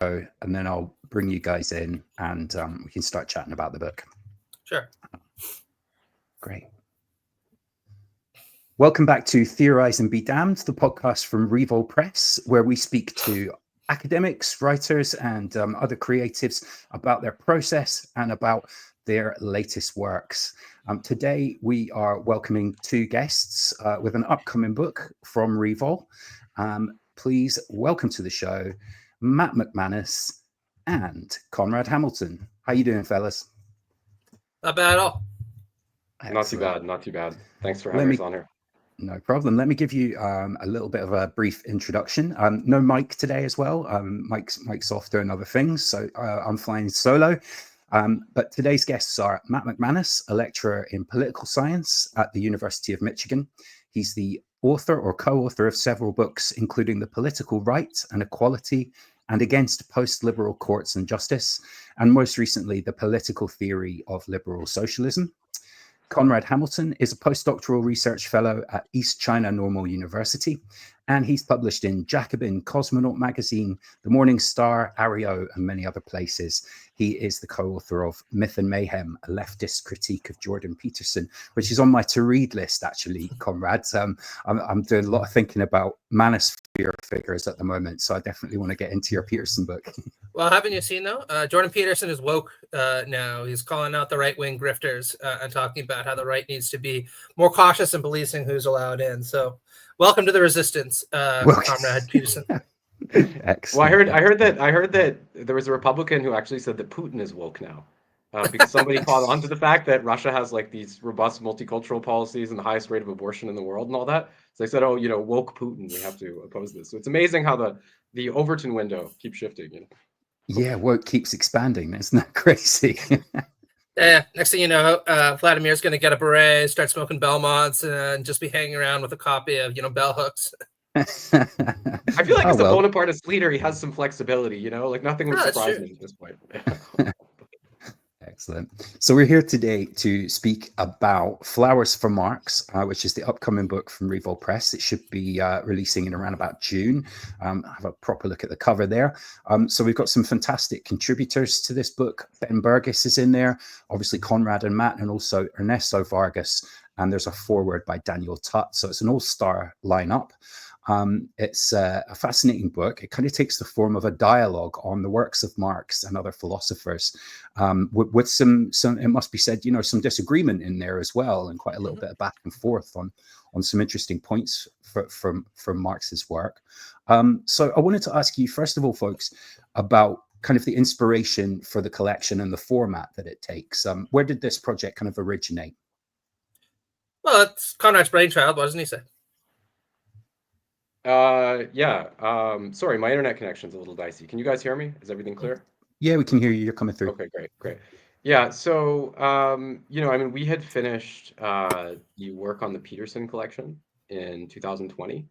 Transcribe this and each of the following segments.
and then I'll bring you guys in and we can start chatting about the book. Sure. Great. Welcome back to Theorize and Be Damned, the podcast from Revol Press, where we speak to academics, writers, and other creatives about their process and about their latest works. Today, we are welcoming two guests with an upcoming book from Revol. Please welcome to the show, Matt McManus and Conrad Hamilton. How you doing, fellas? Not bad at all. Excellent. Not too bad, not too bad. Thanks for having us on here. No problem. Let me give you a little bit of a brief introduction. No Mike today as well. Mike's off doing other things, so I'm flying solo. But today's guests are Matt McManus, a lecturer in political science at the University of Michigan. He's the author or co-author of several books, including The Political Right and Equality and Against Post-Liberal Courts and Justice, and most recently, The Political Theory of Liberal Socialism. Conrad Hamilton is a postdoctoral research fellow at East China Normal University, and he's published in Jacobin, Cosmonaut Magazine, The Morning Star, Ario, and many other places. He is the co-author of Myth and Mayhem, a leftist critique of Jordan Peterson, which is on my to-read list, actually, Conrad. I'm doing a lot of thinking about manosphere figures at the moment, so I definitely want to get into your Peterson book. Well, haven't you seen, though? Jordan Peterson is woke now. He's calling out the right-wing grifters and talking about how the right needs to be more cautious in policing who's allowed in. So welcome to the resistance, Conrad Peterson. Excellent. Well, I heard that there was a Republican who actually said that Putin is woke now, because somebody caught on to the fact that Russia has like these robust multicultural policies and the highest rate of abortion in the world and all that. So they said, "Oh, woke Putin. We have to oppose this." So it's amazing how the Overton window keeps shifting. Yeah, woke keeps expanding. Isn't that crazy? Yeah. Next thing you know, Vladimir's going to get a beret, start smoking Belmonts, and just be hanging around with a copy of bell hooks. I feel like as a Bonapartist leader, he has some flexibility, like nothing would surprise me at this point. Excellent. So we're here today to speak about Flowers for Marx, which is the upcoming book from Revol Press. It should be releasing in around about June. Have a proper look at the cover there. So we've got some fantastic contributors to this book. Ben Burgis is in there, obviously Conrad and Matt, and also Ernesto Vargas. And there's a foreword by Daniel Tutt. So it's an all-star lineup. It's a fascinating book. It kind of takes the form of a dialogue on the works of Marx and other philosophers, with some, it must be said, some disagreement in there as well, and quite a little bit of back and forth on some interesting points from Marx's work. So I wanted to ask you, first of all, folks, about kind of the inspiration for the collection and the format that it takes. Where did this project kind of originate? Well, it's Conrad's brainchild. What doesn't he say? Sorry, my internet connection's a little dicey. Can you guys hear me? Is everything clear? Yeah, we can hear you. You're coming through. Okay, great. Yeah, so we had finished the work on the Peterson collection in 2020.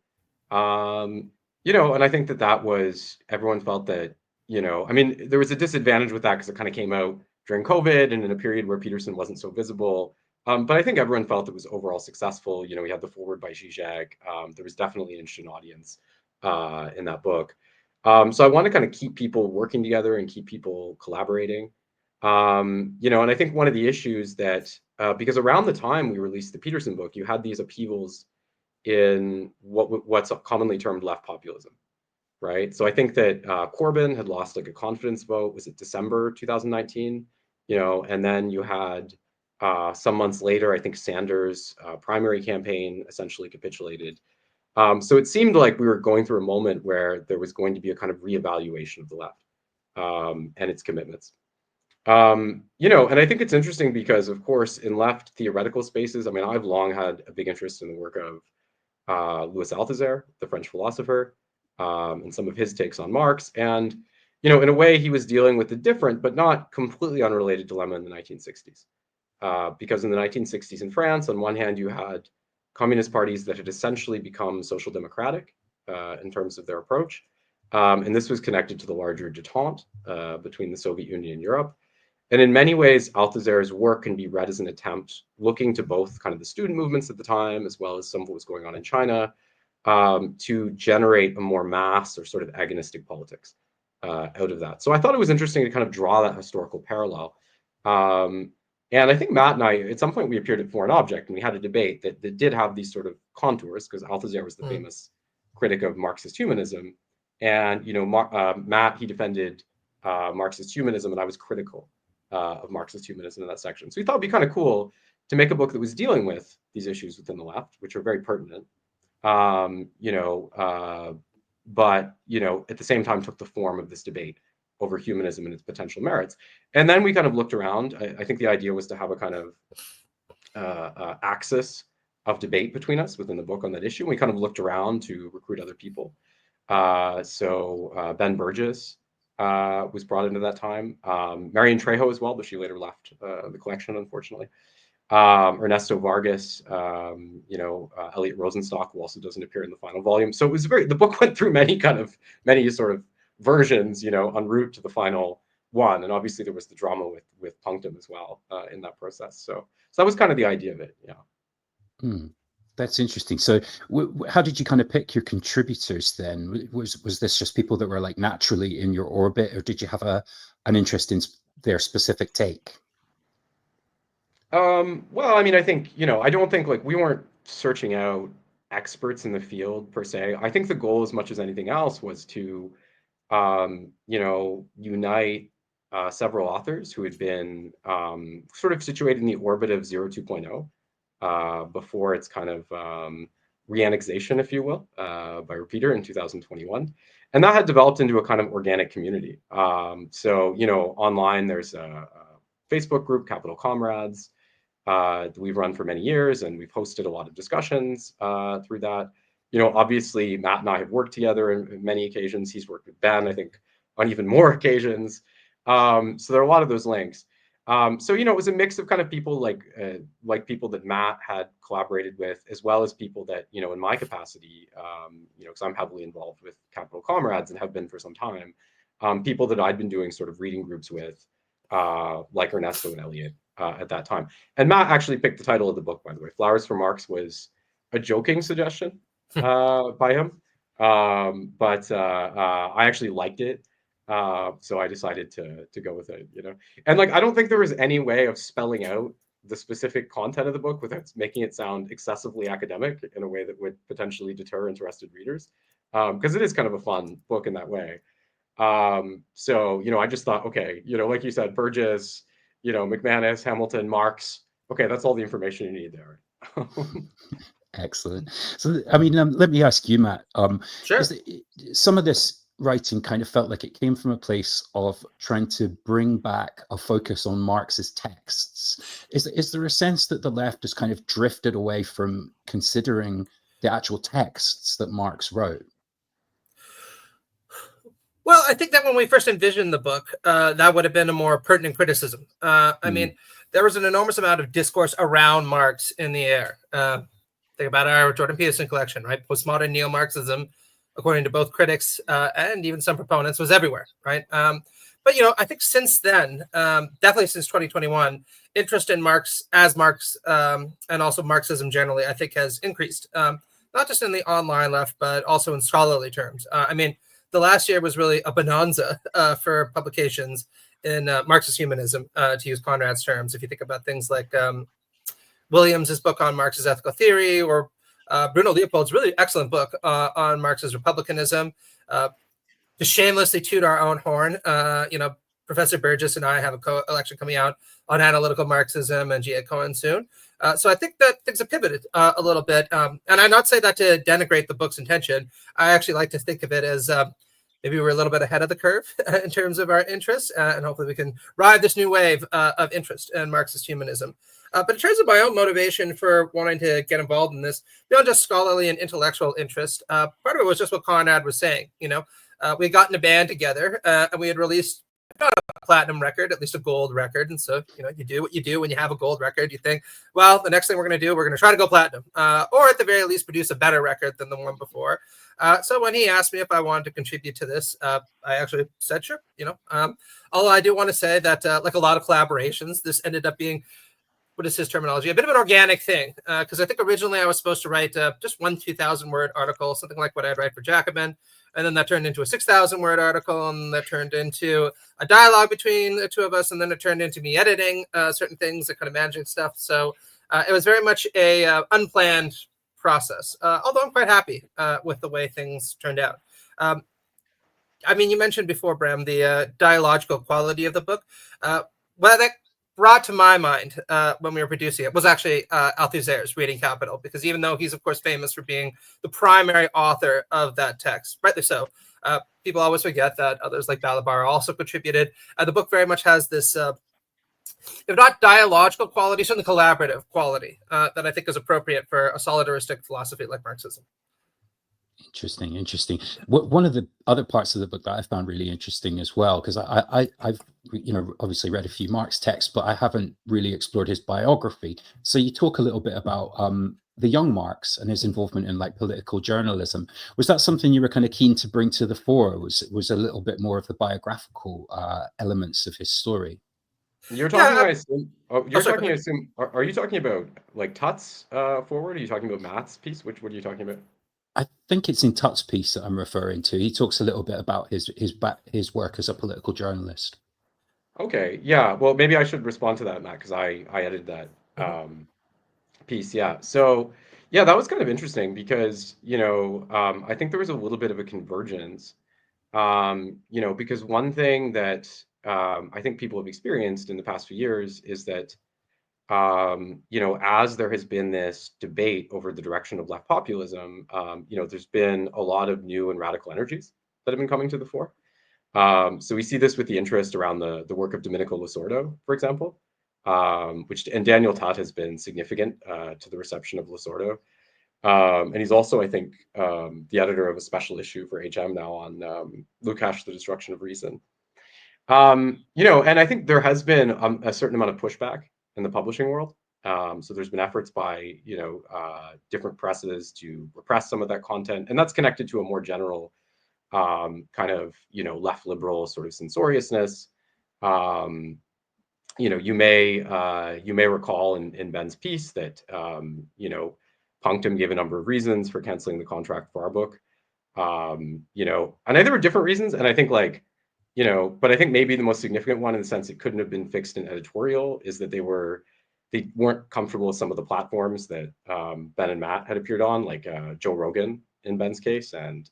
And I think that was, everyone felt that, there was a disadvantage with that because it kind of came out during COVID and in a period where Peterson wasn't so visible. But I think everyone felt it was overall successful. We had the foreword by Zizek. There was definitely an interesting audience in that book. So I want to kind of keep people working together and keep people collaborating. And I think one of the issues that, because around the time we released the Peterson book, you had these upheavals in what's commonly termed left populism, right? So I think that Corbyn had lost like a confidence vote. Was it December 2019? And then you had some months later, I think Sanders' primary campaign essentially capitulated. So it seemed like we were going through a moment where there was going to be a kind of reevaluation of the left and its commitments. And I think it's interesting because, of course, in left theoretical spaces, I've long had a big interest in the work of Louis Althusser, the French philosopher, and some of his takes on Marx. And, in a way, he was dealing with a different but not completely unrelated dilemma in the 1960s. Because in the 1960s in France, on one hand, you had communist parties that had essentially become social democratic in terms of their approach. And this was connected to the larger détente between the Soviet Union and Europe. And in many ways, Althusser's work can be read as an attempt looking to both kind of the student movements at the time, as well as some of what was going on in China, to generate a more mass or sort of agonistic politics. out of that. So I thought it was interesting to kind of draw that historical parallel. And I think Matt and I, at some point, we appeared at Foreign Object, and we had a debate that did have these sort of contours, because Althusser was the famous critic of Marxist humanism. And, Matt, he defended Marxist humanism, and I was critical of Marxist humanism in that section. So we thought it'd be kind of cool to make a book that was dealing with these issues within the left, which are very pertinent. But, at the same time took the form of this debate over humanism and its potential merits. And then we kind of looked around. I think the idea was to have a kind of axis of debate between us within the book on that issue. And we kind of looked around to recruit other people. So Ben Burgis was brought into that time. Marion Trejo as well, but she later left the collection, unfortunately. Ernesto Vargas, Elliot Rosenstock, who also doesn't appear in the final volume. So it was the book went through many sort of versions, en route to the final one. And obviously there was the drama with Punctum as well in that process. So that was kind of the idea of it. Yeah. That's interesting. So how did you kind of pick your contributors then? Was this just people that were like naturally in your orbit, or did you have an interest in their specific take? Well, I mean, I think, I don't think we weren't searching out experts in the field per se. I think the goal, as much as anything else, was to, unite several authors who had been sort of situated in the orbit of 02.0 before its kind of reannexation, if you will, by Repeater in 2021. And that had developed into a kind of organic community. So, online, there's a Facebook group, Capital Comrades, that we've run for many years, and we've hosted a lot of discussions through that. Obviously, Matt and I have worked together in many occasions. He's worked with Ben, I think, on even more occasions. So there are a lot of those links. So, it was a mix of kind of people like people that Matt had collaborated with, as well as people that, in my capacity, because I'm heavily involved with Capital Comrades and have been for some time, people that I'd been doing sort of reading groups with, like Ernesto and Elliot at that time. And Matt actually picked the title of the book, by the way. Flowers for Marx was a joking suggestion by him. But I actually liked it. So I decided to go with it, And I don't think there was any way of spelling out the specific content of the book without making it sound excessively academic in a way that would potentially deter interested readers. Because it is kind of a fun book in that way. So, I just thought, okay, like you said, Burgess, McManus, Hamilton, Marx. Okay, that's all the information you need there. Excellent. So, I mean, let me ask you, Matt. Sure. Some of this writing kind of felt like it came from a place of trying to bring back a focus on Marx's texts. Is there a sense that the left has kind of drifted away from considering the actual texts that Marx wrote? Well, I think that when we first envisioned the book, that would have been a more pertinent criticism. I mean, there was an enormous amount of discourse around Marx in the air. Think about our Jordan Peterson collection, right? Postmodern neo-Marxism, according to both critics and even some proponents, was everywhere, right? But, I think since then, definitely since 2021, interest in Marx as Marx and also Marxism generally, I think has increased, not just in the online left, but also in scholarly terms. I mean, the last year was really a bonanza for publications in Marxist humanism, to use Conrad's terms. If you think about things like Williams's book on Marx's ethical theory, or Bruno Leopold's really excellent book on Marx's republicanism. To shamelessly toot our own horn, Professor Burgess and I have a collection coming out on analytical Marxism and G.A. Cohen soon. So I think that things have pivoted a little bit. And I not say that to denigrate the book's intention. I actually like to think of it as maybe we're a little bit ahead of the curve in terms of our interests, and hopefully we can ride this new wave of interest in Marxist humanism. But in terms of my own motivation for wanting to get involved in this, beyond just scholarly and intellectual interest, part of it was just what Conrad was saying. We had gotten a band together and we had released not a platinum record, at least a gold record. And so, you do what you do when you have a gold record. You think, well, the next thing we're going to do, we're going to try to go platinum, or at the very least produce a better record than the one before. So when he asked me if I wanted to contribute to this, I actually said, sure. Although I do want to say that like a lot of collaborations, this ended up being, what is his terminology, a bit of an organic thing. Because I think originally I was supposed to write just one 2,000 word article, something like what I'd write for Gieben. And then that turned into a 6,000 word article, and that turned into a dialogue between the two of us, and then it turned into me editing certain things and kind of managing stuff. So it was very much a unplanned process, although I'm quite happy with the way things turned out. I mean, you mentioned before, Bram, the dialogical quality of the book. Well, that brought to my mind when we were producing it was actually Althusser's Reading Capital, because even though he's, of course, famous for being the primary author of that text, rightly so, people always forget that others like Balabar also contributed. The book very much has this, if not dialogical quality, certainly collaborative quality that I think is appropriate for a solidaristic philosophy like Marxism. Interesting. One of the other parts of the book that I found really interesting as well, because I've obviously read a few Marx texts, but I haven't really explored his biography. So you talk a little bit about the young Marx and his involvement in like political journalism. Was that something you were kind of keen to bring to the fore? Was a little bit more of the biographical elements of his story? You're talking, I assume. Oh, you're talking, I assume. Are you talking about like Tutt's forward? Are you talking about Matt's piece? What are you talking about? I think it's in Tutt's piece that I'm referring to. He talks a little bit about his work as a political journalist. Okay, yeah. Well, maybe I should respond to that, Matt, because I edited that piece. Yeah. So yeah, that was kind of interesting because I think there was a little bit of a convergence. Because one thing that I think people have experienced in the past few years is that as there has been this debate over the direction of left populism, there's been a lot of new and radical energies that have been coming to the fore. So we see this with the interest around the work of Domenico Losordo, for example, and Daniel Tutt has been significant to the reception of Losordo. And he's also, I think, the editor of a special issue for HM now on Lukács, The Destruction of Reason. And I think there has been a certain amount of pushback in the publishing world. So there's been efforts by, different presses to repress some of that content. And that's connected to a more general kind of, left liberal sort of censoriousness. You may recall in Ben's piece that, Punctum gave a number of reasons for canceling the contract for our book. And I think there were different reasons. And I think but I think maybe the most significant one in the sense it couldn't have been fixed in editorial is that they weren't comfortable with some of the platforms that Ben and Matt had appeared on, like Joe Rogan in Ben's case, and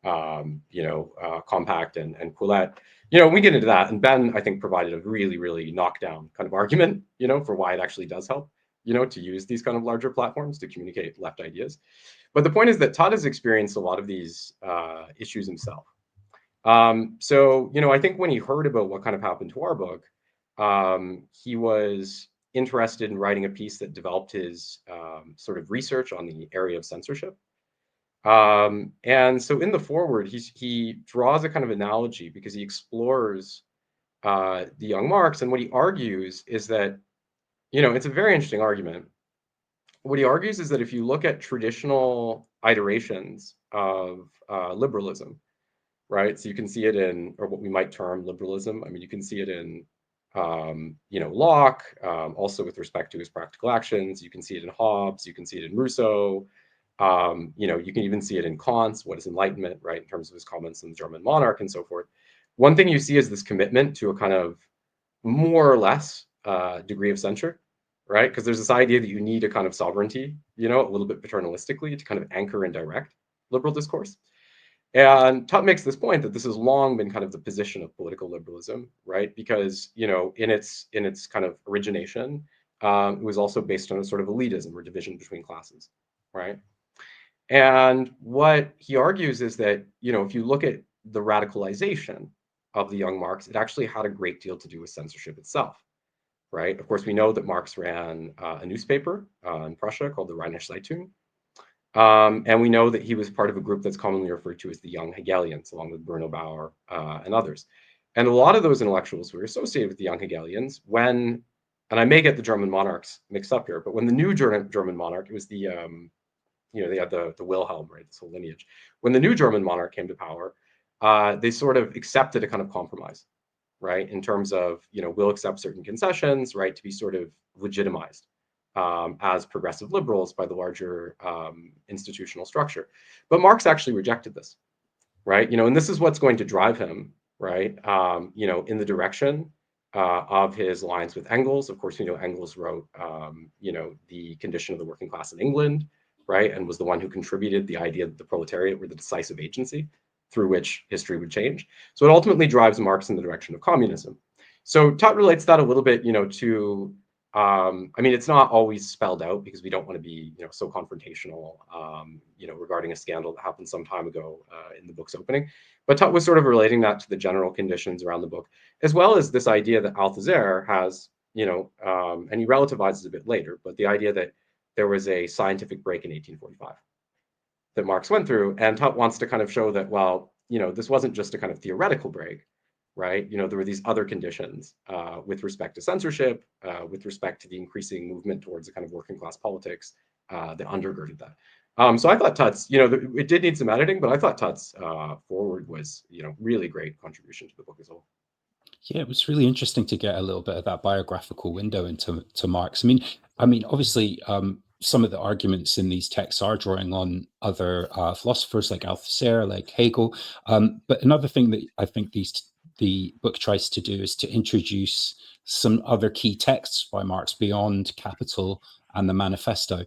Compact and Quillette. We get into that, and Ben, I think, provided a really, really knockdown kind of argument, for why it actually does help, to use these kind of larger platforms to communicate left ideas. But the point is that Tutt has experienced a lot of these issues himself. So, I think when he heard about what kind of happened to our book, he was interested in writing a piece that developed his sort of research on the area of censorship. And so in the foreword, he draws a kind of analogy because he explores the young Marx, and what he argues is that, it's a very interesting argument. What he argues is that if you look at traditional iterations of liberalism, right? So you can see it in, or what we might term liberalism. I mean, you can see it in, Locke, also with respect to his practical actions. You can see it in Hobbes. You can see it in Rousseau. You can even see it in Kant's What is Enlightenment, right? In terms of his comments on the German monarch and so forth. One thing you see is this commitment to a kind of more or less degree of censure, right? Because there's this idea that you need a kind of sovereignty, a little bit paternalistically to kind of anchor and direct liberal discourse. And Tutt makes this point that this has long been kind of the position of political liberalism, right? Because, in its kind of origination, it was also based on a sort of elitism or division between classes, right? And what he argues is that, if you look at the radicalization of the young Marx, it actually had a great deal to do with censorship itself, right? Of course, we know that Marx ran a newspaper in Prussia called the Rheinische Zeitung. And we know that he was part of a group that's commonly referred to as the Young Hegelians, along with Bruno Bauer and others. And a lot of those intellectuals were associated with the Young Hegelians and I may get the German monarchs mixed up here, but when the new German monarch, it was the, they had the Wilhelm, right, this whole lineage. When the new German monarch came to power, they sort of accepted a kind of compromise, right, in terms of, we'll accept certain concessions, right, to be sort of legitimized as progressive liberals by the larger institutional structure. But Marx actually rejected this, right? And this is what's going to drive him, right? In the direction of his alliance with Engels. Of course, Engels wrote, The Condition of the Working Class in England, right? And was the one who contributed the idea that the proletariat were the decisive agency through which history would change. So it ultimately drives Marx in the direction of communism. So Tutt relates that a little bit, to, it's not always spelled out because we don't want to be, so confrontational, regarding a scandal that happened some time ago in the book's opening. But Tutt was sort of relating that to the general conditions around the book, as well as this idea that Althusser has, and he relativizes a bit later, but the idea that there was a scientific break in 1845 that Marx went through. And Tutt wants to kind of show that, well, this wasn't just a kind of theoretical break, right? There were these other conditions with respect to censorship, with respect to the increasing movement towards a kind of working class politics that undergirded that. So I thought Tutt's, it did need some editing, but I thought Tutt's forward was, really great contribution to the book as a whole. Yeah, it was really interesting to get a little bit of that biographical window into Marx. Obviously, some of the arguments in these texts are drawing on other philosophers like Althusser, like Hegel. But another thing that I think the book tries to do is to introduce some other key texts by Marx beyond Capital and the Manifesto.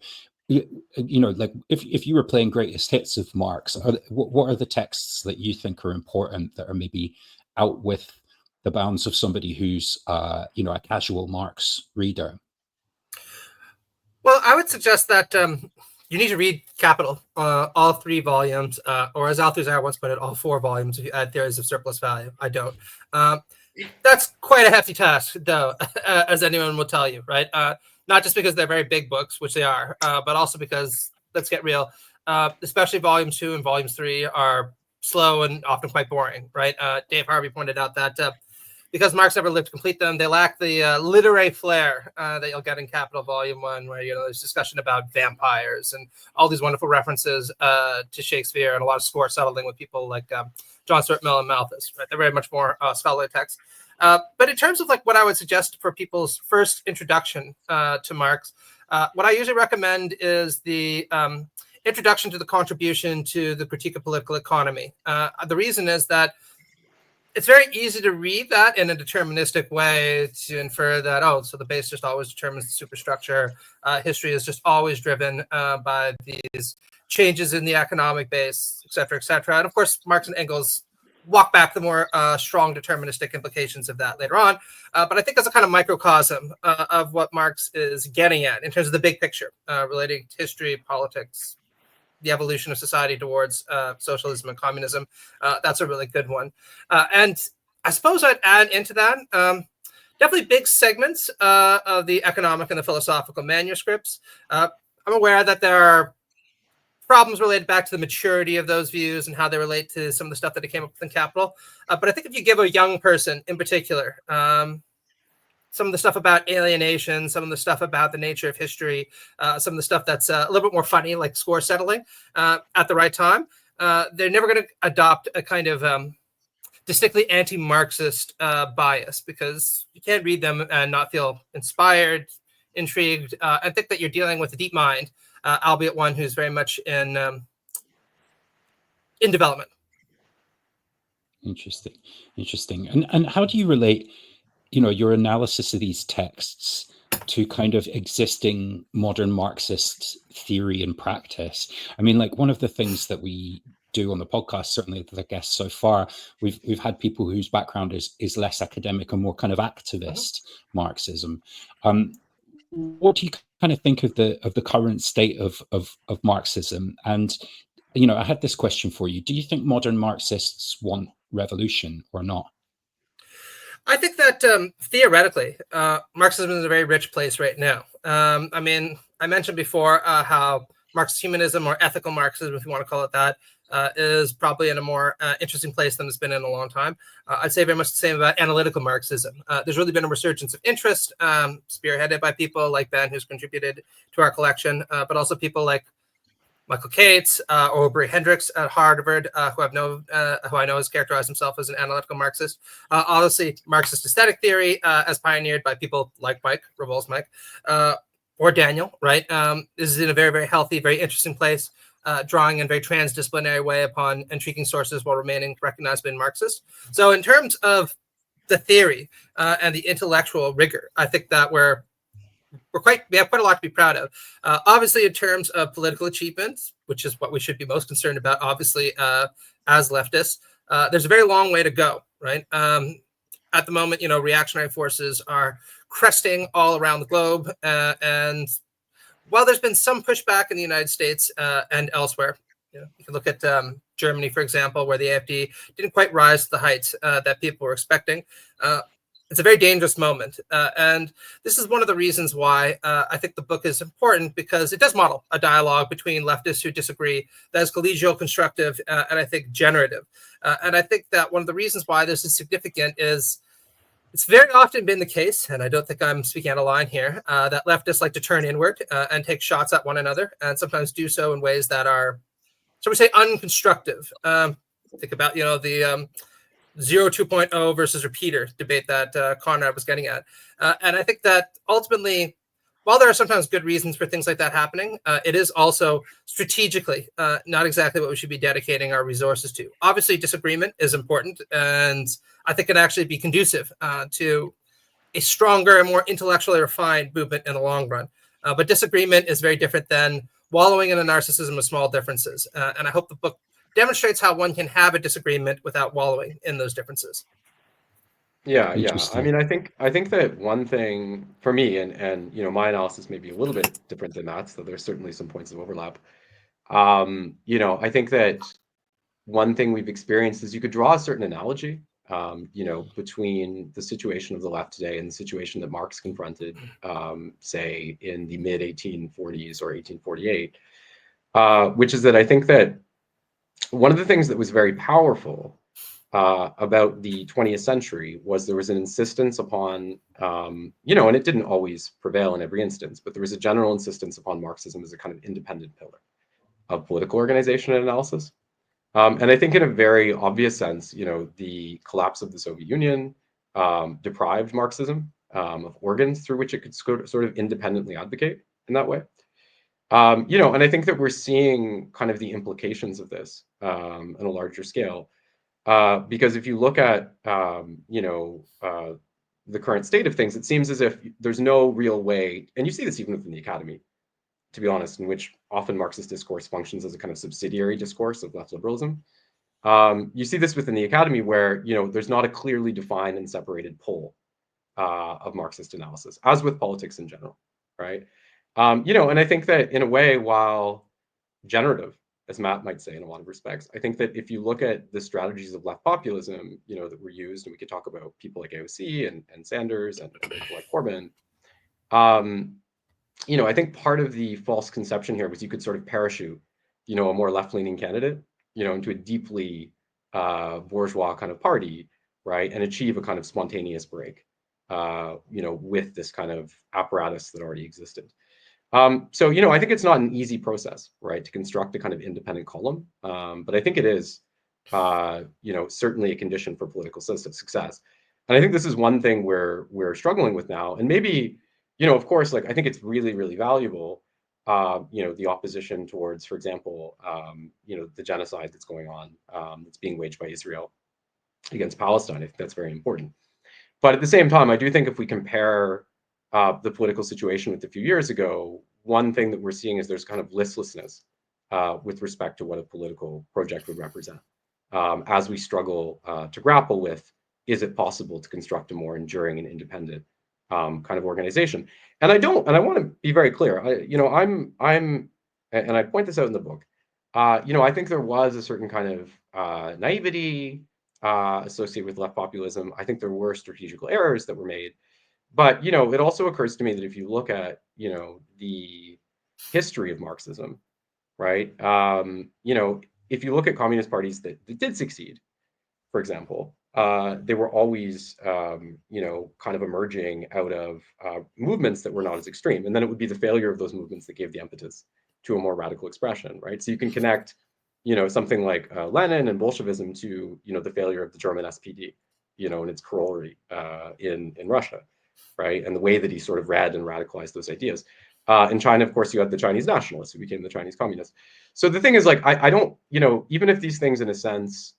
Like if you were playing greatest hits of Marx, what are the texts that you think are important that are maybe out with the bounds of somebody who's a casual Marx reader? Well, I would suggest that you need to read Capital, all 3 volumes, or as Althusser once put it, all 4 volumes if you add Theories of Surplus Value. I don't. That's quite a hefty task, though, as anyone will tell you, right? Not just because they're very big books, which they are, but also because, let's get real, especially volumes 2 and volumes 3 are slow and often quite boring, right? Dave Harvey pointed out that because Marx never lived to complete them, they lack the literary flair that you'll get in Capital Volume 1, where there's discussion about vampires and all these wonderful references to Shakespeare and a lot of score settling with people like John Stuart Mill and Malthus. Right? They're very much more scholarly texts. But in terms of like what I would suggest for people's first introduction to Marx, what I usually recommend is the introduction to the contribution to the critique of political economy. The reason is that it's very easy to read that in a deterministic way to infer that, so the base just always determines the superstructure. History is just always driven by these changes in the economic base, et cetera, et cetera. And of course, Marx and Engels walk back the more strong deterministic implications of that later on. But I think that's a kind of microcosm of what Marx is getting at in terms of the big picture relating to history, politics, the evolution of society towards socialism and communism. That's a really good one. And I suppose I'd add into that definitely big segments of the economic and the philosophical manuscripts. I'm aware that there are problems related back to the maturity of those views and how they relate to some of the stuff that came up in Capital. But I think if you give a young person in particular some of the stuff about alienation, some of the stuff about the nature of history, some of the stuff that's a little bit more funny, like score settling at the right time, they're never going to adopt a kind of distinctly anti-Marxist bias, because you can't read them and not feel inspired, intrigued, and think that you're dealing with a deep mind, albeit one who's very much in development. Interesting. And how do you relate your analysis of these texts to kind of existing modern Marxist theory and practice? Like one of the things that we do on the podcast, certainly with the guests so far, we've had people whose background is less academic and more kind of activist Marxism. What do you kind of think of the current state of Marxism? And I had this question for you: do you think modern Marxists want revolution or not? I think that theoretically, Marxism is a very rich place right now. I mentioned before how Marxist humanism, or ethical Marxism, if you want to call it that, is probably in a more interesting place than it's been in a long time. I'd say very much the same about analytical Marxism. There's really been a resurgence of interest, spearheaded by people like Ben, who's contributed to our collection, but also people like Michael Cates or Aubrey Hendricks at Harvard, who I know has characterized himself as an analytical Marxist. Obviously, Marxist aesthetic theory, as pioneered by people like Revol's Mike, or Daniel, right, is in a very, very healthy, very interesting place. drawing in a very transdisciplinary way upon intriguing sources while remaining recognized in Marxist. So in terms of the theory and the intellectual rigor, I think that we have quite a lot to be proud of. Obviously, in terms of political achievements, which is what we should be most concerned about, obviously, as leftists, there's a very long way to go, right? At the moment, reactionary forces are cresting all around the globe. And while there's been some pushback in the United States and elsewhere, you can look at Germany, for example, where the AfD didn't quite rise to the heights that people were expecting. It's a very dangerous moment. And this is one of the reasons why I think the book is important, because it does model a dialogue between leftists who disagree that is collegial, constructive, and I think generative. And I think that one of the reasons why this is significant is it's very often been the case, and I don't think I'm speaking out of line here, that leftists like to turn inward and take shots at one another, and sometimes do so in ways that are, shall we say, unconstructive. Think about, the 2.0 versus repeater debate that Conrad was getting at. And I think that ultimately, while there are sometimes good reasons for things like that happening, it is also strategically not exactly what we should be dedicating our resources to. Obviously, disagreement is important, and I think can actually be conducive to a stronger and more intellectually refined movement in the long run. But disagreement is very different than wallowing in a narcissism of small differences. And I hope the book demonstrates how one can have a disagreement without wallowing in those differences. Yeah. I mean, I think that one thing for me, and my analysis may be a little bit different than that, so there's certainly some points of overlap. I think that one thing we've experienced is you could draw a certain analogy, between the situation of the left today and the situation that Marx confronted, say, in the mid 1840s or 1848, which is that I think that one of the things that was very powerful about the 20th century was there was an insistence upon, and it didn't always prevail in every instance, but there was a general insistence upon Marxism as a kind of independent pillar of political organization and analysis. And I think in a very obvious sense, the collapse of the Soviet Union deprived Marxism of organs through which it could sort of independently advocate in that way. And I think that we're seeing kind of the implications of this on a larger scale. Because if you look at, the current state of things, it seems as if there's no real way, and you see this even within the academy, to be honest, in which often Marxist discourse functions as a kind of subsidiary discourse of left liberalism. You see this within the academy where, there's not a clearly defined and separated pole of Marxist analysis, as with politics in general, right? And I think that in a way, while generative, as Matt might say in a lot of respects, I think that if you look at the strategies of left populism, that were used, and we could talk about people like AOC and Sanders and people like Corbyn, I think part of the false conception here was you could sort of parachute, a more left-leaning candidate, into a deeply bourgeois kind of party, right, and achieve a kind of spontaneous break, with this kind of apparatus that already existed. So, I think it's not an easy process, right, to construct a kind of independent column, but I think it is, certainly a condition for political success. And I think this is one thing we're struggling with now, and maybe, of course, like I think it's really, really valuable, the opposition towards, for example, the genocide that's going on, that's being waged by Israel against Palestine. I think that's very important. But at the same time, I do think if we compare the political situation with a few years ago, one thing that we're seeing is there's kind of listlessness with respect to what a political project would represent, as we struggle to grapple with, is it possible to construct a more enduring and independent kind of organization? And I want to be very clear. I'm, and I point this out in the book. I think there was a certain kind of naivety associated with left populism. I think there were strategical errors that were made. But, it also occurs to me that if you look at, the history of Marxism, right, if you look at communist parties that did succeed, for example, they were always, kind of emerging out of movements that were not as extreme. And then it would be the failure of those movements that gave the impetus to a more radical expression, right? So you can connect, something like Lenin and Bolshevism to, the failure of the German SPD, and its corollary in Russia, right? And the way that he sort of read and radicalized those ideas. In China, of course, you had the Chinese nationalists who became the Chinese communists. So the thing is, like, I don't, even if these things in a sense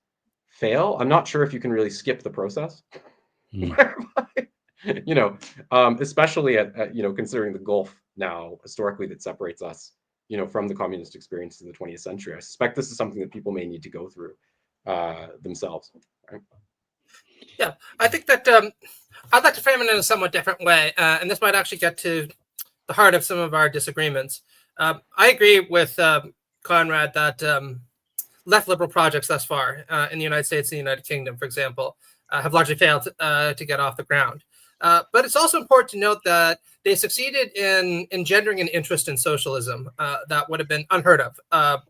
fail, I'm not sure if you can really skip the process. Especially at considering the gulf now historically that separates us, from the communist experience in the 20th century. I suspect this is something that people may need to go through themselves. Right? Yeah, I think that I'd like to frame it in a somewhat different way, and this might actually get to the heart of some of our disagreements. I agree with Conrad that left liberal projects thus far in the United States and the United Kingdom, for example, have largely failed to get off the ground. But it's also important to note that they succeeded in engendering an interest in socialism that would have been unheard of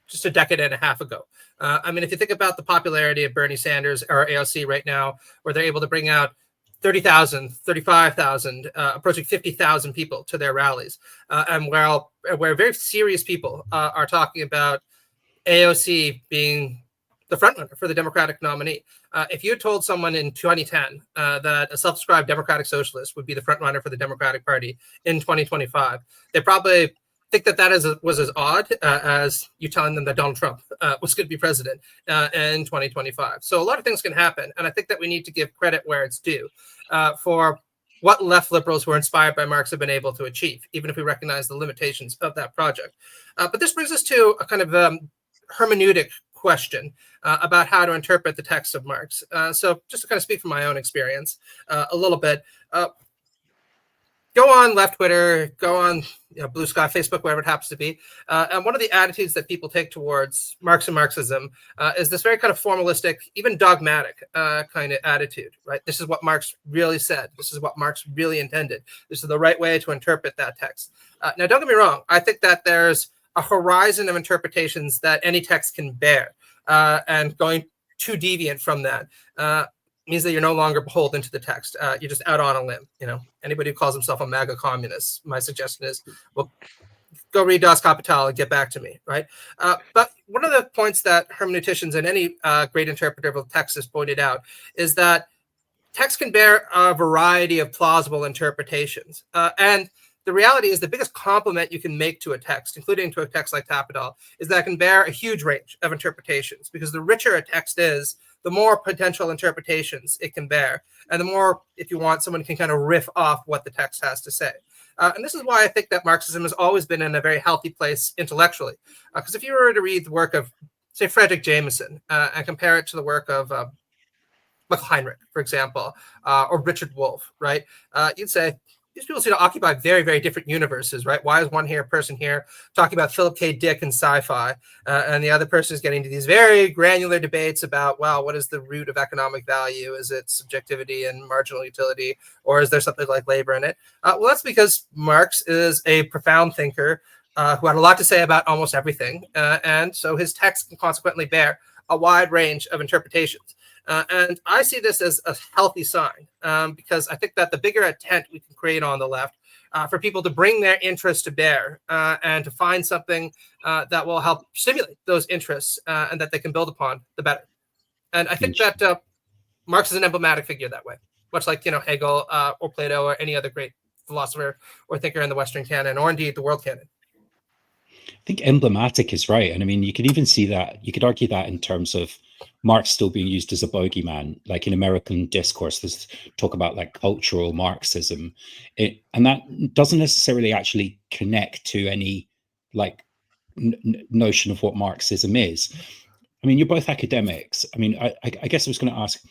just a decade and a half ago. I mean, if you think about the popularity of Bernie Sanders or AOC right now, where they're able to bring out 30,000, 35,000, approaching 50,000 people to their rallies, and where very serious people are talking about AOC being the frontrunner for the Democratic nominee. If you had told someone in 2010 that a self-described Democratic Socialist would be the frontrunner for the Democratic Party in 2025, they probably think that was as odd as you telling them that Donald Trump was going to be president in 2025. So a lot of things can happen, and I think that we need to give credit where it's due for what left liberals who are inspired by Marx have been able to achieve, even if we recognize the limitations of that project. But this brings us to a kind of hermeneutic question about how to interpret the text of Marx. So just to kind of speak from my own experience a little bit, go on left Twitter, go on Blue Sky, Facebook, wherever it happens to be. And one of the attitudes that people take towards Marx and Marxism is this very kind of formalistic, even dogmatic kind of attitude, right? This is what Marx really said. This is what Marx really intended. This is the right way to interpret that text. Now, don't get me wrong. I think that there's a horizon of interpretations that any text can bear. And going too deviant from that means that you're no longer beholden to the text. You're just out on a limb. Anybody who calls himself a MAGA communist, my suggestion is, well, go read Das Kapital and get back to me, right? But one of the points that hermeneuticians and any great interpreter of text has pointed out is that text can bear a variety of plausible interpretations. And the reality is the biggest compliment you can make to a text, including to a text like Kapital, is that it can bear a huge range of interpretations, because the richer a text is, the more potential interpretations it can bear, and the more, if you want, someone can kind of riff off what the text has to say. And this is why I think that Marxism has always been in a very healthy place intellectually. Because if you were to read the work of, say, Frederick Jameson and compare it to the work of Michael Heinrich, for example, or Richard Wolff, right? You'd say, these people seem to occupy very, very different universes, right? Why is one person here talking about Philip K. Dick and sci-fi, and the other person is getting into these very granular debates about, well, what is the root of economic value? Is it subjectivity and marginal utility, or is there something like labor in it? Well, that's because Marx is a profound thinker who had a lot to say about almost everything, and so his text can consequently bear a wide range of interpretations. And I see this as a healthy sign because I think that the bigger a tent we can create on the left for people to bring their interests to bear and to find something that will help stimulate those interests and that they can build upon, the better. And I think that Marx is an emblematic figure that way, much like Hegel or Plato or any other great philosopher or thinker in the Western canon, or indeed the world canon. I think emblematic is right. And I mean, you could even see that, you could argue that in terms of Marx still being used as a bogeyman, like in American discourse, there's talk about like cultural Marxism, and that doesn't necessarily actually connect to any like notion of what Marxism is. I mean, you're both academics. I mean, I guess I was going to ask,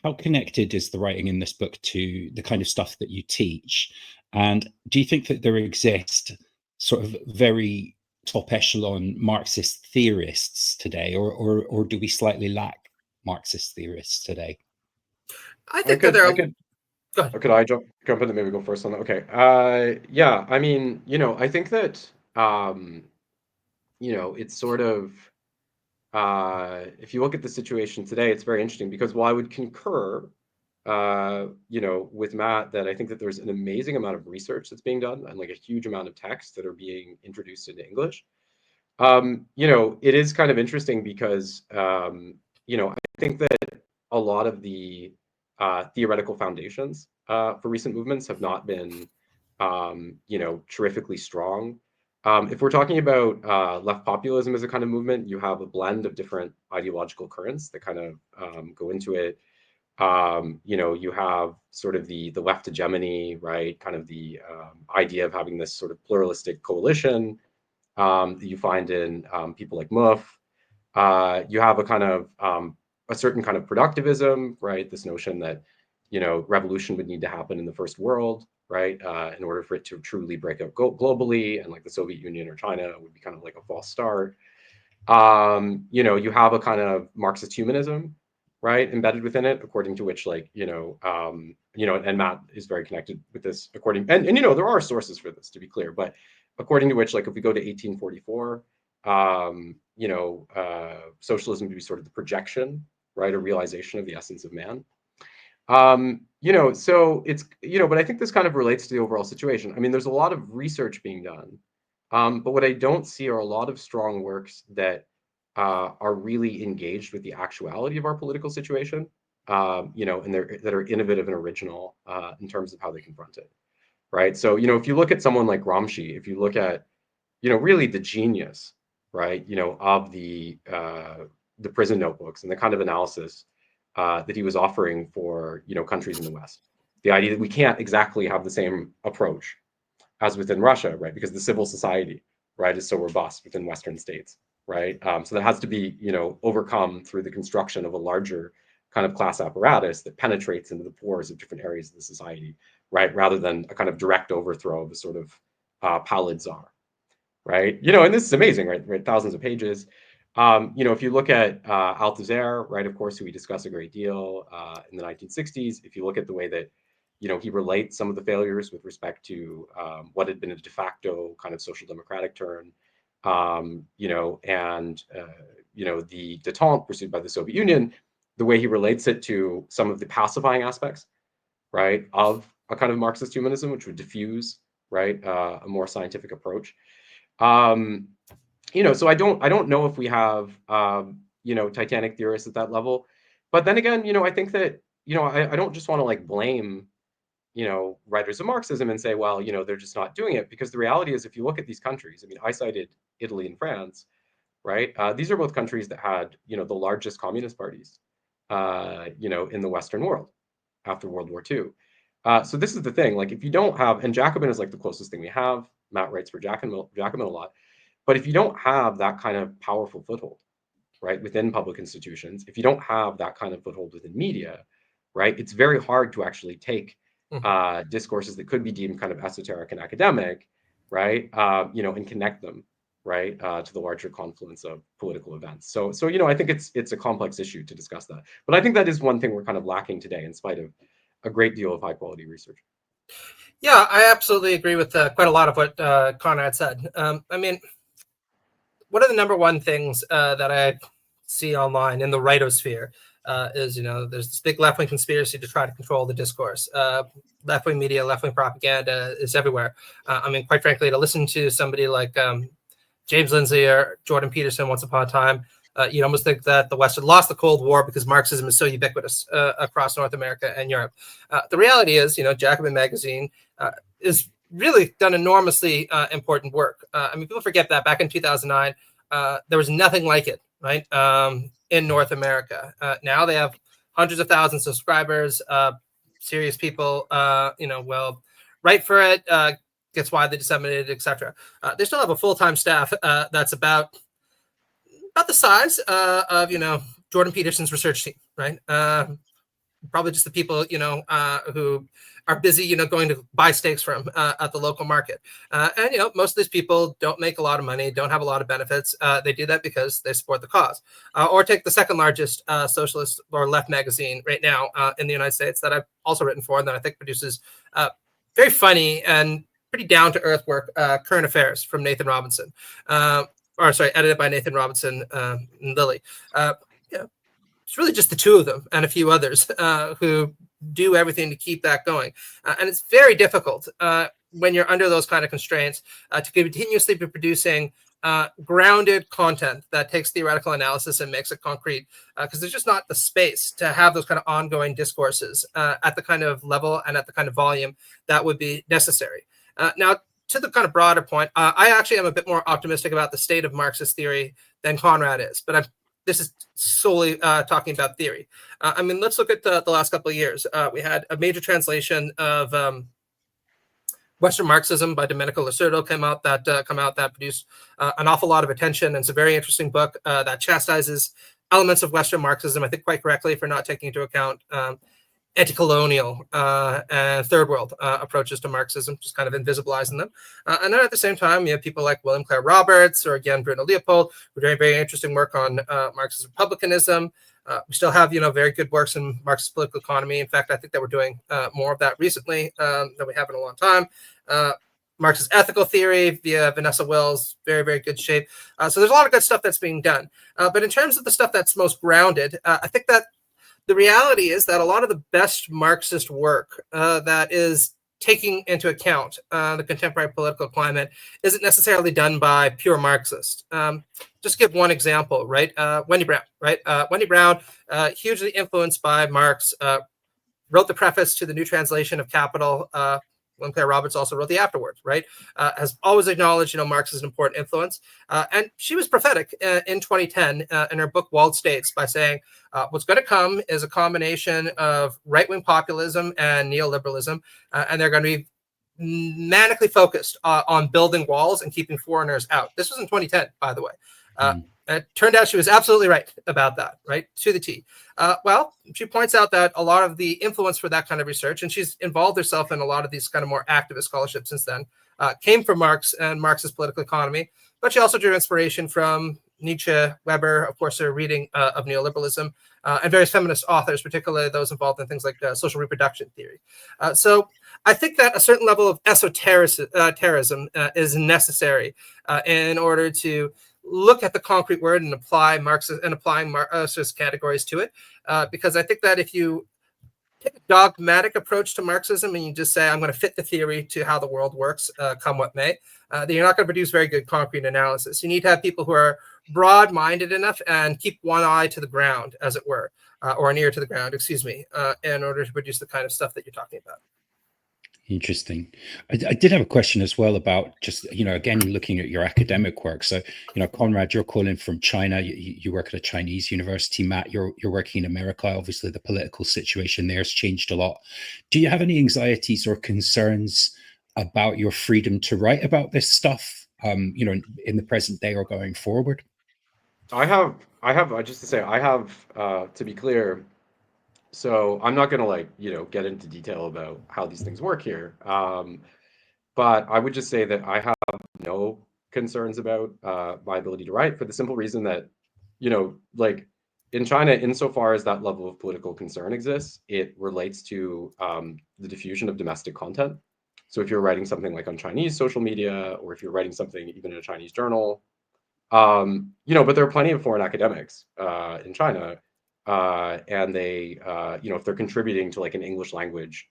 how connected is the writing in this book to the kind of stuff that you teach? And do you think that there exist sort of very top echelon Marxist theorists today, or do we slightly lack Marxist theorists today? I think that there are. Go ahead. Could I jump in and maybe go first on that? Okay. Yeah. I mean, I think that it's sort of if you look at the situation today, it's very interesting because while I would concur with Matt that I think that there's an amazing amount of research that's being done and like a huge amount of texts that are being introduced into English. It is kind of interesting because, I think that a lot of the theoretical foundations for recent movements have not been terrifically strong. If we're talking about left populism as a kind of movement, you have a blend of different ideological currents that kind of go into it. You have sort of the left hegemony, right? Kind of the idea of having this sort of pluralistic coalition that you find in people like Mouffe. You have a kind of a certain kind of productivism, right? This notion that revolution would need to happen in the first world, right? In order for it to truly break out globally, and like the Soviet Union or China would be kind of like a false start. You have a kind of Marxist humanism, right, embedded within it, according to which, like, and Matt is very connected with this, and there are sources for this, to be clear, but according to which, like, if we go to 1844, socialism would be sort of the projection, right, a realization of the essence of man. So it's, but I think this kind of relates to the overall situation. I mean, there's a lot of research being done, but what I don't see are a lot of strong works that are really engaged with the actuality of our political situation, and that are innovative and original in terms of how they confront it, right? So, if you look at someone like Gramsci, if you look at, really the genius, right, of the prison notebooks and the kind of analysis that he was offering for, countries in the West, the idea that we can't exactly have the same approach as within Russia, right, because the civil society, right, is so robust within Western states, right? So that has to be, overcome through the construction of a larger kind of class apparatus that penetrates into the pores of different areas of the society, right, rather than a kind of direct overthrow of a sort of pallid czar, right? And this is amazing, right? Thousands of pages. If you look at Althusser, right, of course, who we discuss a great deal in the 1960s, if you look at the way that, he relates some of the failures with respect to what had been a de facto kind of social democratic turn, and the détente pursued by the Soviet Union, the way he relates it to some of the pacifying aspects, right, of a kind of Marxist humanism, which would diffuse, right, a more scientific approach. So I don't know if we have, Titanic theorists at that level, but then again, I think that, I don't just want to like blame, writers of Marxism and say, well, they're just not doing it, because the reality is, if you look at these countries, I mean, I cited Italy and France, right? These are both countries that had, the largest communist parties, in the Western world after World War II. So this is the thing, like, if you don't have, and Jacobin is like the closest thing we have, Matt writes for Jacobin a lot, but if you don't have that kind of powerful foothold, right, within public institutions, if you don't have that kind of foothold within media, right, it's very hard to actually take discourses that could be deemed kind of esoteric and academic, right, and connect them, right, to the larger confluence of political events. So I think it's a complex issue to discuss that. But I think that is one thing we're kind of lacking today, in spite of a great deal of high quality research. Yeah, I absolutely agree with quite a lot of what Conrad said. I mean, one of the number one things that I see online in the rightosphere is, there's this big left-wing conspiracy to try to control the discourse. Left-wing media, left-wing propaganda is everywhere. I mean, quite frankly, to listen to somebody like James Lindsay or Jordan Peterson once upon a time, you almost think that the West had lost the Cold War because Marxism is so ubiquitous across North America and Europe. The reality is, Jacobin magazine is really done enormously important work. I mean, people forget that back in 2009, there was nothing like it, right, in North America. Now they have hundreds of thousands of subscribers, serious people, will write for it, gets widely disseminated, etc. They still have a full-time staff that's about the size of, Jordan Peterson's research team, right? Probably just the people, who are busy, going to buy steaks from at the local market. And, most of these people don't make a lot of money, don't have a lot of benefits. They do that because they support the cause. Or take the second largest socialist or left magazine right now in the United States that I've also written for, and that I think produces very funny and pretty down-to-earth work, Current Affairs from Nathan Robinson. Edited by Nathan Robinson and Lilly. It's really just the two of them and a few others who do everything to keep that going. And it's very difficult when you're under those kind of constraints to continuously be producing grounded content that takes theoretical analysis and makes it concrete, because there's just not the space to have those kind of ongoing discourses at the kind of level and at the kind of volume that would be necessary. Now, to the kind of broader point, I actually am a bit more optimistic about the state of Marxist theory than Conrad is, but this is solely talking about theory. I mean, let's look at the last couple of years. We had a major translation of Western Marxism by Domenico Lacerdo come out that produced an awful lot of attention. And it's a very interesting book that chastises elements of Western Marxism, I think quite correctly, for not taking into account anti-colonial and third world approaches to Marxism, just kind of invisibilizing them. And then at the same time, you have people like William Clare Roberts or again, Bruno Leopold, who are doing very interesting work on Marxist republicanism. We still have, very good works in Marxist political economy. In fact, I think that we're doing more of that recently than we have in a long time. Marxist ethical theory via Vanessa Wills, very, very good shape. So there's a lot of good stuff that's being done. But in terms of the stuff that's most grounded, I think that the reality is that a lot of the best Marxist work that is taking into account the contemporary political climate isn't necessarily done by pure Marxists. Just give one example, right? Wendy Brown, right? Wendy Brown, hugely influenced by Marx, wrote the preface to the new translation of Capital. William Clare Roberts also wrote the afterwards, right? Has always acknowledged, Marx is an important influence. And she was prophetic in 2010 in her book, Walled States, by saying, what's going to come is a combination of right-wing populism and neoliberalism, and they're going to be manically focused on building walls and keeping foreigners out. This was in 2010, by the way. It turned out she was absolutely right about that, right? To the T. Well, she points out that a lot of the influence for that kind of research, and she's involved herself in a lot of these kind of more activist scholarship since then, came from Marx and Marxist political economy, but she also drew inspiration from Nietzsche, Weber, of course, her reading of neoliberalism, and various feminist authors, particularly those involved in things like social reproduction theory. So I think that a certain level of esotericism is necessary in order to look at the concrete word and apply Marxist and applying Marxist categories to it. Because I think that if you take a dogmatic approach to Marxism and you just say, I'm going to fit the theory to how the world works, come what may, then you're not going to produce very good concrete analysis. You need to have people who are broad-minded enough and keep one eye to the ground, as it were, or an ear to the ground, in order to produce the kind of stuff that you're talking about. Interesting. I did have a question as well about just, again, looking at your academic work. So, Conrad, you're calling from China. You work at a Chinese university. Matt, you're working in America. Obviously, the political situation there has changed a lot. Do you have any anxieties or concerns about your freedom to write about this stuff, in the present day or going forward? I have, just to say, to be clear, so I'm not going to get into detail about how these things work here. But I would just say that I have no concerns about my ability to write for the simple reason that, in China, insofar as that level of political concern exists, it relates to the diffusion of domestic content. So if you're writing something like on Chinese social media, or if you're writing something even in a Chinese journal, but there are plenty of foreign academics in China. And they, if they're contributing to an English language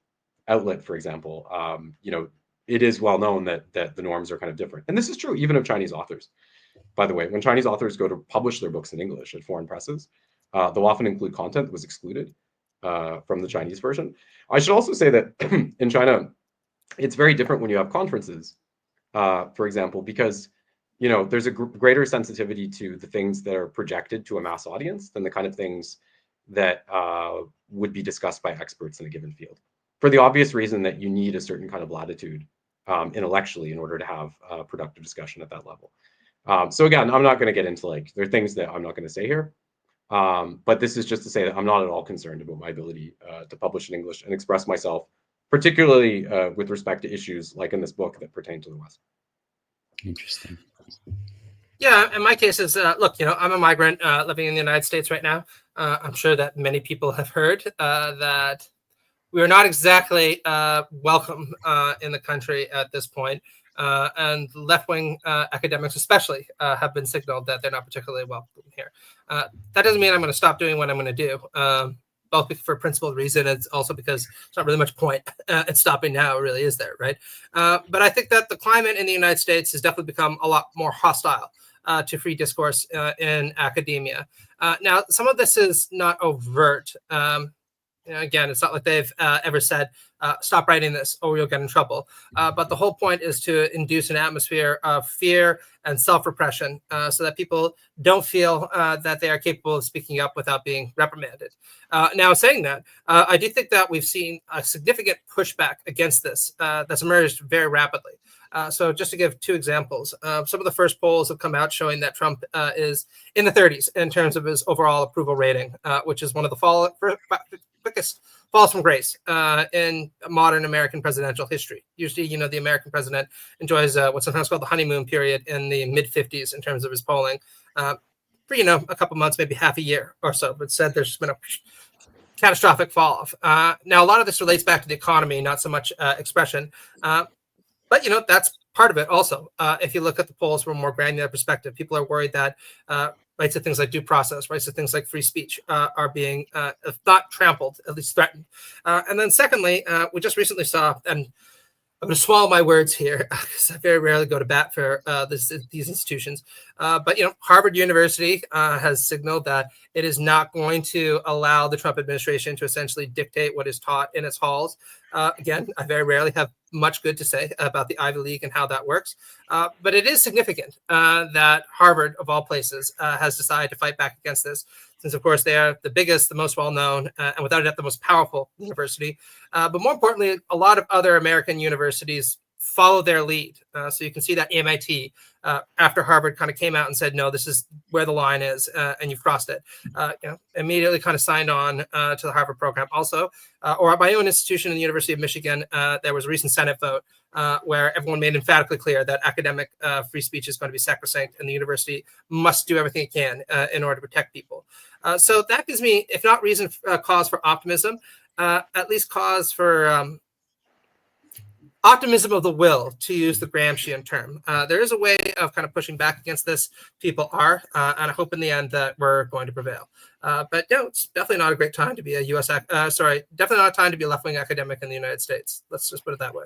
outlet, for example, it is well known that the norms are kind of different. And this is true even of Chinese authors. By the way, when Chinese authors go to publish their books in English at foreign presses, they'll often include content that was excluded from the Chinese version. I should also say that in China, it's very different when you have conferences, for example, because there's a greater sensitivity to the things that are projected to a mass audience than the kind of things that would be discussed by experts in a given field, for the obvious reason that you need a certain kind of latitude intellectually in order to have a productive discussion at that level. So again, I'm not going to get into there are things that I'm not going to say here, but this is just to say that I'm not at all concerned about my ability to publish in English and express myself, particularly with respect to issues like in this book that pertain to the West. Interesting. Yeah, in my case is, look, I'm a migrant living in the United States right now. I'm sure that many people have heard that we are not exactly welcome in the country at this point. And left-wing academics especially have been signaled that they're not particularly welcome here. That doesn't mean I'm going to stop doing what I'm going to do, both for principled reason and also because it's not really much point in stopping now, really, is there, right? But I think that the climate in the United States has definitely become a lot more hostile to free discourse in academia. Now, some of this is not overt. Again, it's not like they've ever said, stop writing this or you'll get in trouble. But the whole point is to induce an atmosphere of fear and self-repression so that people don't feel that they are capable of speaking up without being reprimanded. Now, saying that, I do think that we've seen a significant pushback against this that's emerged very rapidly. So just to give two examples, some of the first polls have come out showing that Trump is in the 30s in terms of his overall approval rating, which is one of the quickest falls from grace in modern American presidential history. Usually, the American president enjoys what's sometimes called the honeymoon period in the mid-50s in terms of his polling for, a couple months, maybe half a year or so. But said there's been a catastrophic fall off. Now, a lot of this relates back to the economy, not so much expression. But, that's part of it also. If you look at the polls from a more granular perspective, people are worried that rights to things like due process, rights to things like free speech are being, if not trampled, at least threatened. And then secondly, we just recently saw, and I'm going to swallow my words here because I very rarely go to bat for these institutions. But, Harvard University has signaled that it is not going to allow the Trump administration to essentially dictate what is taught in its halls. Again, I very rarely have much good to say about the Ivy League and how that works. But it is significant that Harvard, of all places, has decided to fight back against this, since, of course, they are the biggest, the most well-known, and without a doubt, the most powerful university. But more importantly, a lot of other American universities follow their lead. So you can see that MIT, after Harvard kind of came out and said, no, this is where the line is, and you've crossed it, immediately kind of signed on to the Harvard program. Also, or at my own institution in the University of Michigan, there was a recent Senate vote where everyone made emphatically clear that academic free speech is going to be sacrosanct, and the university must do everything it can in order to protect people. So that gives me, if not reason, cause for optimism, at least cause for optimism of the will, to use the Gramscian term. There is a way of kind of pushing back against this. People are, and I hope in the end that we're going to prevail. But no, it's definitely not a great time to be a definitely not a time to be a left-wing academic in the United States. Let's just put it that way.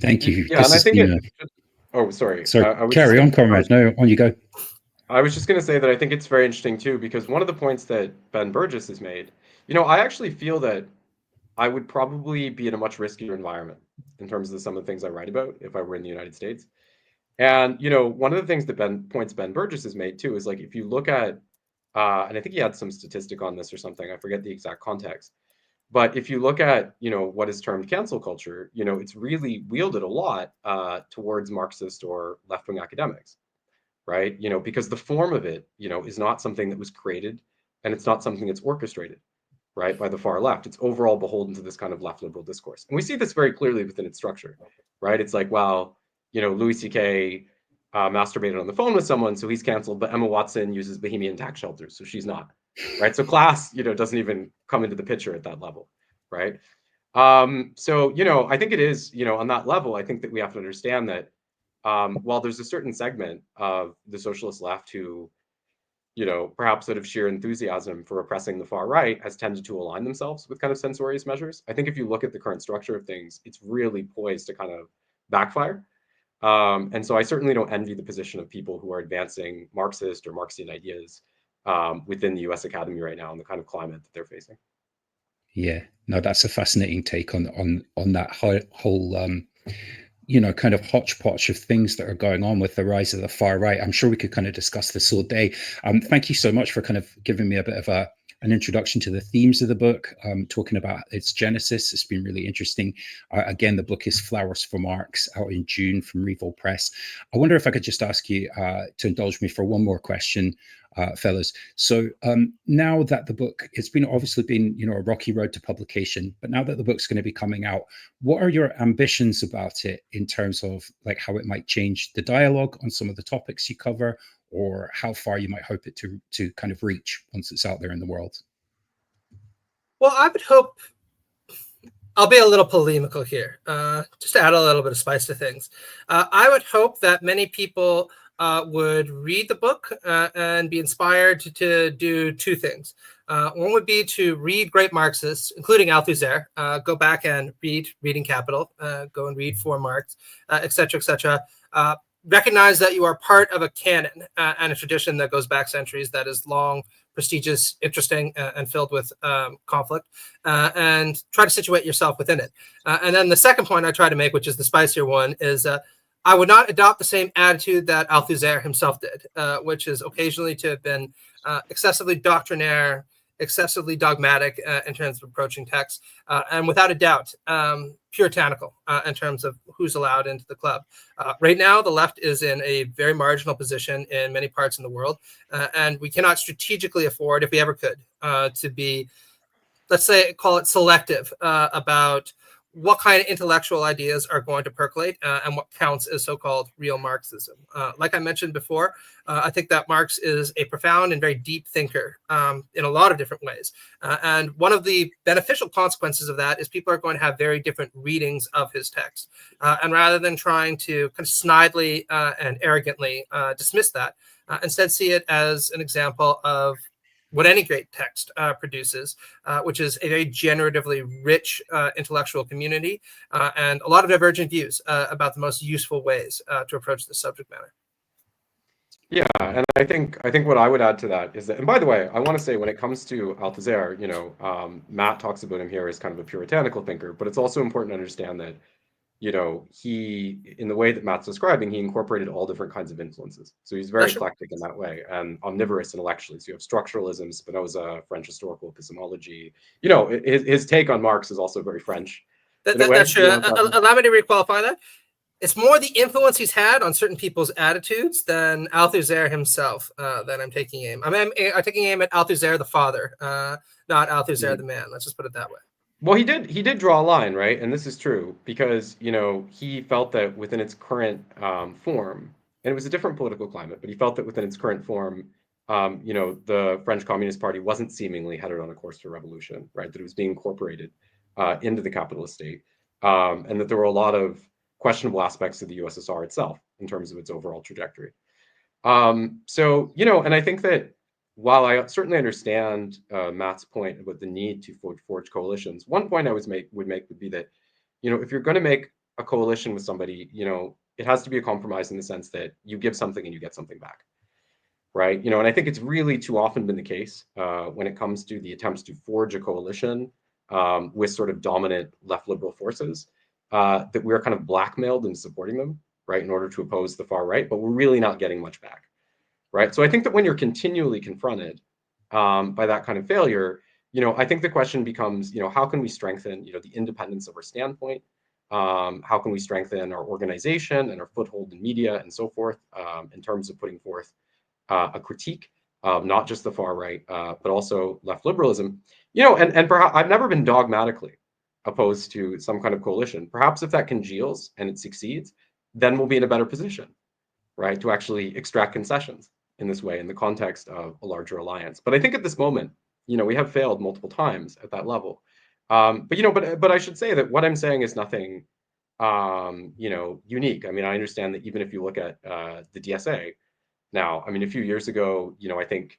Thank you. Yeah, and I think sorry. Carry on, Conrad. No, on you go. I was just going to say that I think it's very interesting too, because one of the points that Ben Burgis has made, I actually feel that I would probably be in a much riskier environment in terms of some of the things I write about if I were in the United States. And, one of the things that Ben Burgis has made too is, like, if you look at, and I think he had some statistic on this or something, I forget the exact context, but if you look at, what is termed cancel culture, it's really wielded a lot towards Marxist or left-wing academics, right? Because the form of it, is not something that was created, and it's not something that's orchestrated, right, by the far left. It's overall beholden to this kind of left liberal discourse. And we see this very clearly within its structure, right? It's like, well, Louis C.K. Masturbated on the phone with someone, so he's canceled, but Emma Watson uses Bohemian tax shelters, so she's not, right? So class, doesn't even come into the picture at that level, right? So, I think it is, on that level, I think that we have to understand that while there's a certain segment of the socialist left who, perhaps out of sheer enthusiasm for oppressing the far right, has tended to align themselves with kind of censorious measures. I think if you look at the current structure of things, it's really poised to kind of backfire. And so I certainly don't envy the position of people who are advancing Marxist or Marxian ideas within the US Academy right now and the kind of climate that they're facing. Yeah, no, that's a fascinating take on that whole kind of hodgepodge of things that are going on with the rise of the far right. I'm sure we could kind of discuss this all day. Thank you so much for kind of giving me a bit of an introduction to the themes of the book, talking about its genesis. It's been really interesting. Again, the book is Flowers For Marx, out in June from Revol Press. I wonder if I could just ask you to indulge me for one more question, fellas. So now that the book, it's obviously been a rocky road to publication, but now that the book's going to be coming out, what are your ambitions about it in terms of like how it might change the dialogue on some of the topics you cover, or how far you might hope it to kind of reach once it's out there in the world? Well, I would hope, I'll be a little polemical here, just to add a little bit of spice to things. I would hope that many people would read the book and be inspired to do two things. One would be to read great Marxists, including Althusser, go back and read Reading Capital, go and read For Marx, et cetera, et cetera. Recognize that you are part of a canon and a tradition that goes back centuries that is long prestigious, interesting, and filled with conflict, and try to situate yourself within it. And then the second point I try to make, which is the spicier one, is I would not adopt the same attitude that Althusser himself did, which is occasionally to have been excessively doctrinaire, excessively dogmatic in terms of approaching text, and without a doubt, puritanical in terms of who's allowed into the club. Right now, the left is in a very marginal position in many parts in the world, and we cannot strategically afford, if we ever could, to be, let's say, call it selective about what kind of intellectual ideas are going to percolate and what counts as so-called real Marxism. Like I mentioned before, I think that Marx is a profound and very deep thinker in a lot of different ways. And one of the beneficial consequences of that is people are going to have very different readings of his text. And rather than trying to kind of snidely and arrogantly dismiss that, instead see it as an example of what any great text produces, which is a very generatively rich intellectual community and a lot of divergent views about the most useful ways to approach the subject matter. Yeah, and I think what I would add to that is that, and by the way, I want to say when it comes to Althusser, Matt talks about him here as kind of a puritanical thinker, but it's also important to understand that, he, in the way that Matt's describing, he incorporated all different kinds of influences. So he's very eclectic in that way and omnivorous intellectually. So you have structuralism, Spinoza, French historical epistemology. His take on Marx is also very French. That's true. Allow me to requalify that. It's more the influence he's had on certain people's attitudes than Althusser himself that I'm taking aim. I'm taking aim at Althusser the father, not Althusser the man. Let's just put it that way. Well, he did draw a line, right? And this is true because, he felt that within its current form, and it was a different political climate, but he felt that within its current form, the French Communist Party wasn't seemingly headed on a course for revolution, right? That it was being incorporated into the capitalist state, and that there were a lot of questionable aspects of the USSR itself in terms of its overall trajectory. So, and I think that while I certainly understand Matt's point about the need to forge coalitions, one point I would make would be that, if you're going to make a coalition with somebody, it has to be a compromise in the sense that you give something and you get something back, right? And I think it's really too often been the case when it comes to the attempts to forge a coalition with sort of dominant left liberal forces that we're kind of blackmailed into supporting them, right, in order to oppose the far right, but we're really not getting much back. Right. So I think that when you're continually confronted by that kind of failure, I think the question becomes, how can we strengthen, the independence of our standpoint? How can we strengthen our organization and our foothold in media and so forth in terms of putting forth a critique of not just the far right, but also left liberalism, and perhaps I've never been dogmatically opposed to some kind of coalition. Perhaps if that congeals and it succeeds, then we'll be in a better position, right, to actually extract concessions in this way in the context of a larger alliance. But I think at this moment, we have failed multiple times at that level. But I should say that what I'm saying is nothing, unique. I mean, I understand that even if you look at the DSA now, I mean, a few years ago, I think,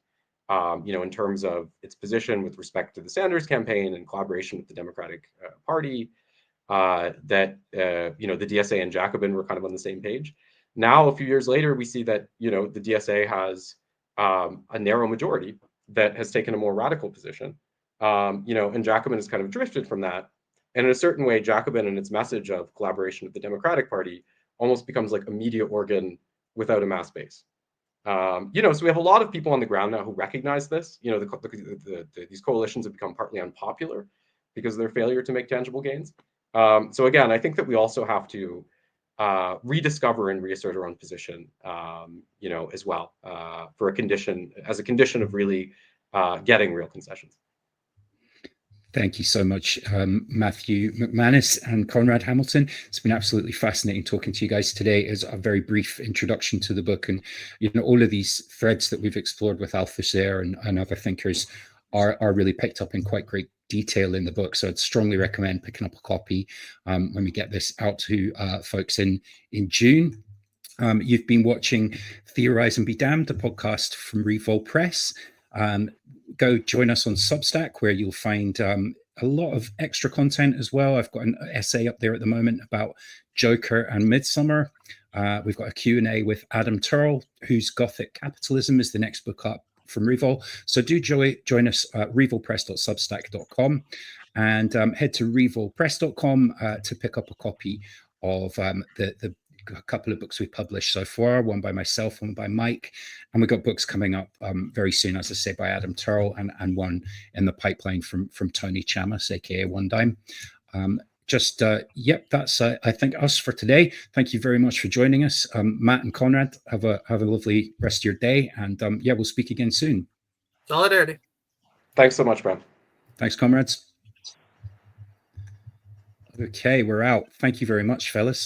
in terms of its position with respect to the Sanders campaign and collaboration with the Democratic Party, that, the DSA and Jacobin were kind of on the same page. Now, a few years later, we see that, the DSA has a narrow majority that has taken a more radical position, and Jacobin has kind of drifted from that. And in a certain way, Jacobin and its message of collaboration with the Democratic Party almost becomes like a media organ without a mass base. So we have a lot of people on the ground now who recognize this. These coalitions have become partly unpopular because of their failure to make tangible gains. So again, I think that we also have to rediscover and reassert our own position, as well, for a condition of really getting real concessions. Thank you so much, Matthew McManus and Conrad Hamilton. It's been absolutely fascinating talking to you guys today as a very brief introduction to the book. And, all of these threads that we've explored with Althusser and other thinkers are really picked up in quite great detail in the book. So I'd strongly recommend picking up a copy when we get this out to folks in June. You've been watching Theorize and Be Damned, the podcast from Revol Press. Go join us on Substack, where you'll find a lot of extra content as well. I've got an essay up there at the moment about Joker and Midsummer. We've got a Q&A with Adam Turrell, whose Gothic Capitalism is the next book up from Revol. So do join us at revolpress.substack.com, and head to revolpress.com to pick up a copy of the a couple of books we published so far, one by myself, one by Mike, and we've got books coming up very soon, as I say, by Adam Turrell, and one in the pipeline from Tony Chamas, aka One Dime. Yep, that's I think us for today. Thank you very much for joining us, Matt and Conrad. Have a lovely rest of your day, and yeah, we'll speak again soon. Solidarity. Thanks so much, Bram. Thanks, comrades. Okay, we're out. Thank you very much, fellas.